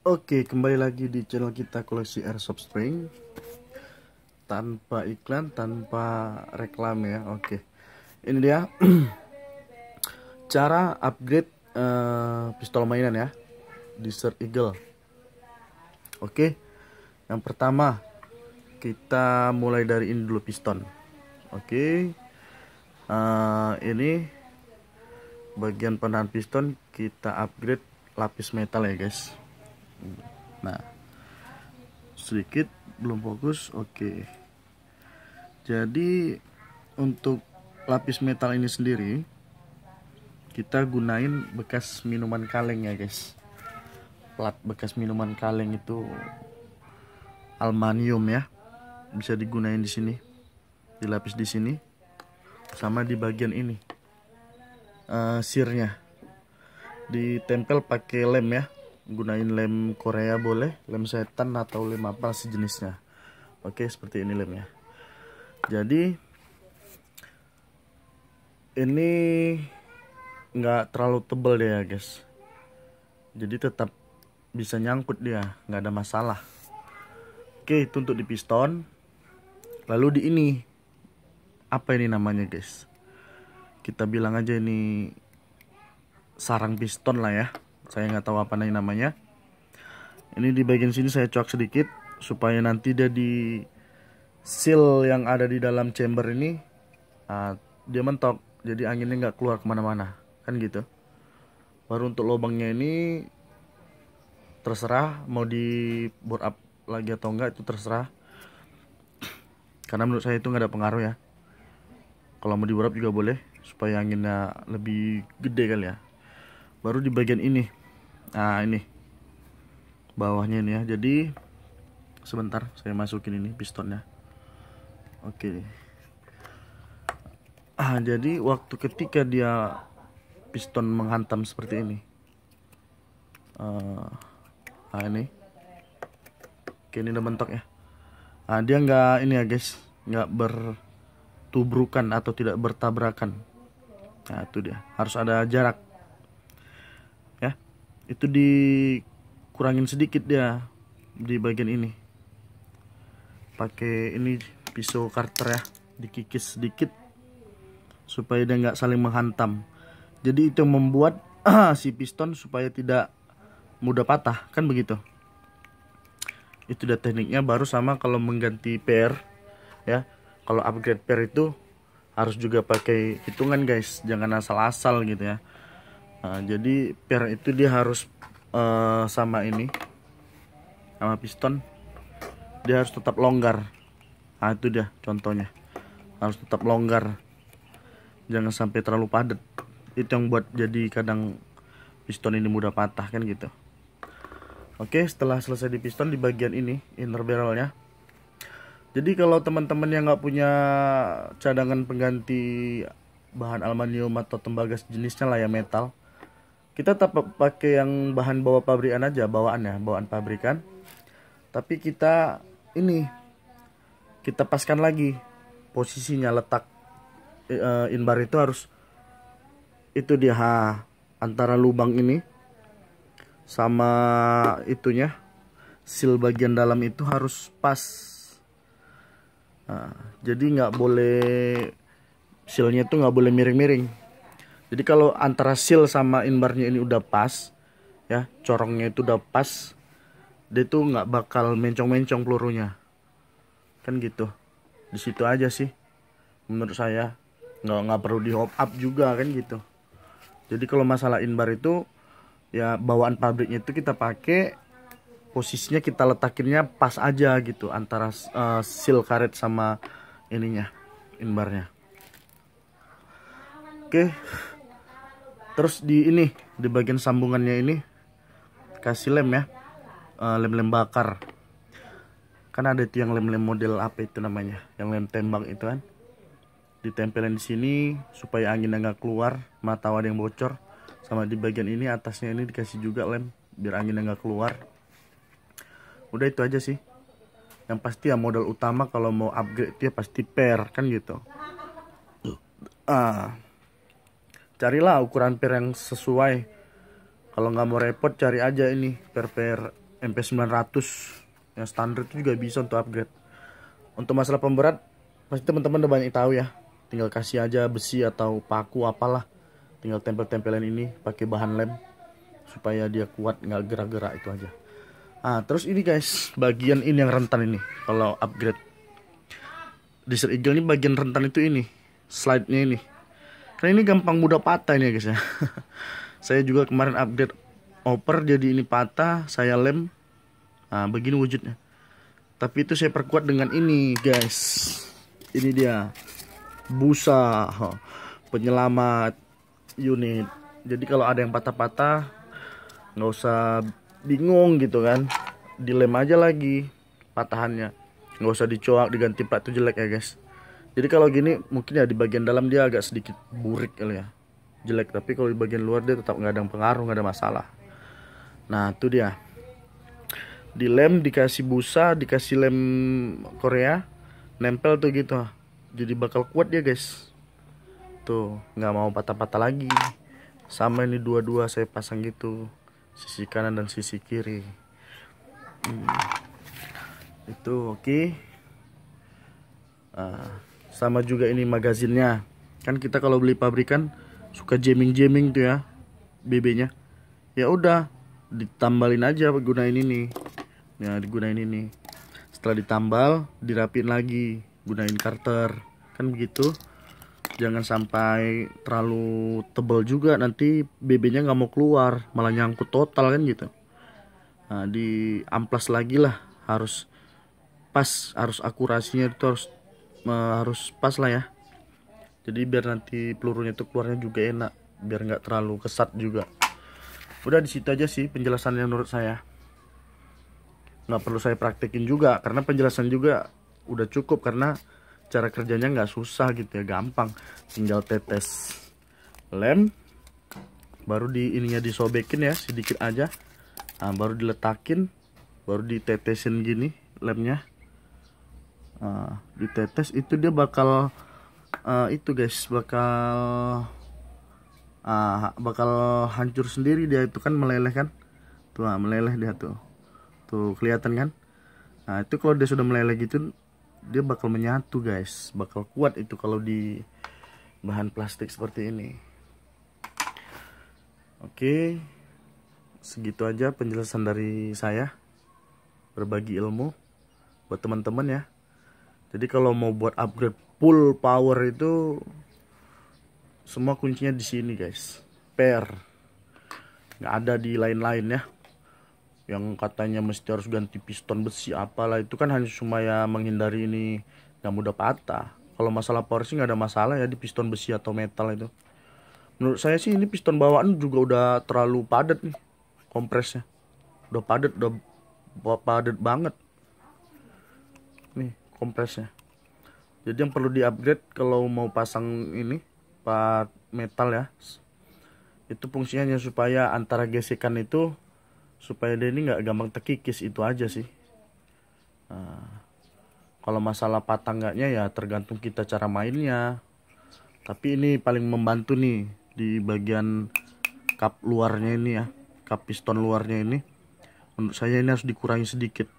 Oke, kembali lagi di channel kita Koleksi Airsoft Spring. Tanpa iklan, tanpa reklam ya. Oke, ini dia cara upgrade pistol mainan ya, Desert Eagle. Oke, yang pertama kita mulai dari ini dulu, piston. Oke, ini bagian penahan piston kita upgrade lapis metal ya guys. Nah, sedikit belum fokus. Oke, jadi untuk lapis metal ini sendiri kita gunain bekas minuman kaleng ya guys. Plat bekas minuman kaleng itu aluminium ya, bisa digunain di sini, dilapis di sini, sama di bagian ini sirnya ditempel pakai lem ya. Gunain lem Korea boleh, lem setan atau lem apa sejenisnya. Oke, seperti ini lemnya. Jadi ini nggak terlalu tebal dia ya guys, jadi tetap bisa nyangkut dia, nggak ada masalah. Oke, itu untuk di piston. Lalu di ini, apa ini namanya guys, kita bilang aja ini sarang piston lah ya, saya nggak tahu apa namanya. Ini di bagian sini saya coak sedikit supaya nanti dia di seal yang ada di dalam chamber ini dia mentok, jadi anginnya nggak keluar kemana-mana kan gitu. Baru untuk lubangnya ini terserah mau di bore up lagi atau enggak, itu terserah, karena menurut saya itu nggak ada pengaruh ya. Kalau mau di bore up juga boleh supaya anginnya lebih gede kali ya. Baru di bagian ini, nah ini bawahnya ini ya. Jadi sebentar saya masukin ini pistonnya. Oke, jadi waktu ketika dia piston menghantam seperti ini, ini oke, ini udah mentok ya. Dia nggak ini ya guys, nggak bertubrukan atau tidak bertabrakan. Nah itu dia, harus ada jarak ya. Itu dikurangin sedikit dia di bagian ini, pakai ini pisau Carter ya, dikikis sedikit supaya dia nggak saling menghantam. Jadi itu yang membuat si piston supaya tidak mudah patah kan begitu. Itu udah tekniknya. Baru sama kalau mengganti per ya, kalau upgrade per itu harus juga pakai hitungan guys, jangan asal-asal gitu ya. Jadi per itu dia harus sama ini, sama piston dia harus tetap longgar. Itu dia contohnya, harus tetap longgar, jangan sampai terlalu padat. Itu yang buat jadi kadang piston ini mudah patah kan gitu. Oke, setelah selesai di piston, di bagian ini inner barrelnya. Jadi kalau teman-teman yang nggak punya cadangan pengganti bahan aluminium atau tembaga sejenisnya lah ya, metal, kita tetap pakai yang bahan bawa pabrikan aja, bawaan pabrikan. Tapi kita ini, kita paskan lagi posisinya, letak inbar itu harus, itu dia antara lubang ini sama itunya, seal bagian dalam itu harus pas. Jadi nggak boleh, sealnya itu nggak boleh miring-miring. Jadi kalau antara seal sama inbarnya ini udah pas ya, corongnya itu udah pas, dia tuh nggak bakal mencong-mencong pelurunya kan gitu. Di situ aja sih menurut saya, nggak perlu di hop up juga kan gitu. Jadi kalau masalah inbar itu ya, bawaan pabriknya itu kita pakai, posisinya kita letakinnya pas aja gitu antara seal karet sama ininya, inbarnya. Oke, terus di ini, di bagian sambungannya ini kasih lem ya, lem-lem bakar. Kan ada itu yang lem-lem model apa itu namanya, yang lem tembak itu kan, ditempelin di sini supaya anginnya nggak keluar, mata ada yang bocor. Sama di bagian ini atasnya ini dikasih juga lem biar anginnya nggak keluar. Udah itu aja sih. Yang pasti ya modal utama kalau mau upgrade dia pasti per kan gitu. Carilah ukuran per yang sesuai. Kalau nggak mau repot, cari aja ini per MP900 yang standar itu juga bisa untuk upgrade. Untuk masalah pemberat pasti teman-teman udah banyak tahu ya, tinggal kasih aja besi atau paku apalah, tinggal tempel-tempelan ini pakai bahan lem supaya dia kuat, nggak gerak-gerak, itu aja. Terus ini guys, bagian ini yang rentan ini kalau upgrade Desert Eagle ini, bagian rentan itu ini slide-nya ini, karena ini gampang mudah patah ini ya guys ya. Saya juga kemarin upgrade oper, jadi ini patah, saya lem, begini wujudnya. Tapi itu saya perkuat dengan ini guys, ini dia busa penyelamat unit. Jadi kalau ada yang patah-patah nggak usah bingung gitu kan, dilem aja lagi patahannya, nggak usah dicoak diganti plat, itu jelek ya guys. Jadi kalau gini mungkin ya di bagian dalam dia agak sedikit burik kali ya, jelek, tapi kalau di bagian luar dia tetap nggak ada pengaruh, nggak ada masalah. Nah itu dia, dilem, dikasih busa, dikasih lem Korea, nempel tuh gitu, jadi bakal kuat dia guys. Tuh nggak mau patah-patah lagi. Sama ini dua-dua saya pasang gitu, sisi kanan dan sisi kiri. Itu oke. Sama juga ini magazinnya, kan kita kalau beli pabrikan suka jamming tuh ya BB-nya. Ya udah ditambalin aja, gunain ini ya, digunain ini. Setelah ditambal dirapin lagi, gunain karter, kan begitu. Jangan sampai terlalu tebal juga, nanti BB-nya nggak mau keluar, malah nyangkut total kan gitu. Di amplas lagi lah, harus pas, harus akurasinya itu harus pas lah ya. Jadi biar nanti pelurunya itu keluarnya juga enak, biar nggak terlalu kesat juga. Udah di situ aja sih penjelasannya menurut saya. Nggak perlu saya praktekin juga, karena penjelasan juga udah cukup, karena cara kerjanya nggak susah gitu ya, gampang. Tinggal tetes lem, baru di ininya disobekin ya sedikit aja, baru diletakin, baru ditetesin gini lemnya. Ditetes itu dia bakal itu guys, bakal hancur sendiri dia, itu kan meleleh kan tuh, meleleh dia tuh kelihatan kan. Itu kalau dia sudah meleleh gitu dia bakal menyatu guys, bakal kuat itu kalau di bahan plastik seperti ini. Oke, segitu aja penjelasan dari saya, berbagi ilmu buat teman-teman ya. Jadi kalau mau buat upgrade full power itu semua kuncinya di sini guys, pair, nggak ada di lain-lain ya. Yang katanya mesti harus ganti piston besi apalah, itu kan hanya cuma ya menghindari ini nggak mudah patah. Kalau masalah power sih nggak ada masalah ya di piston besi atau metal itu. Menurut saya sih ini piston bawaan juga udah terlalu padat nih kompresnya, udah padat banget nih kompresnya. Jadi yang perlu di upgrade kalau mau pasang ini part metal ya, itu fungsinya supaya antara gesekan itu, supaya dia ini nggak gampang terkikis, itu aja sih. Kalau masalah patah enggaknya ya tergantung kita cara mainnya, tapi ini paling membantu nih di bagian kap luarnya ini ya, kap piston luarnya ini. Menurut saya ini harus dikurangi sedikit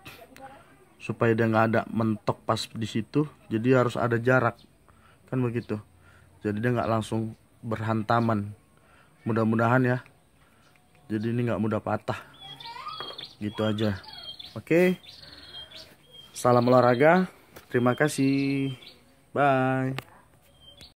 supaya dia nggak ada mentok pas di situ, jadi harus ada jarak kan begitu, jadi dia nggak langsung berhantaman. Mudah-mudahan ya, jadi ini nggak mudah patah gitu aja. Oke, salam olahraga, terima kasih, bye.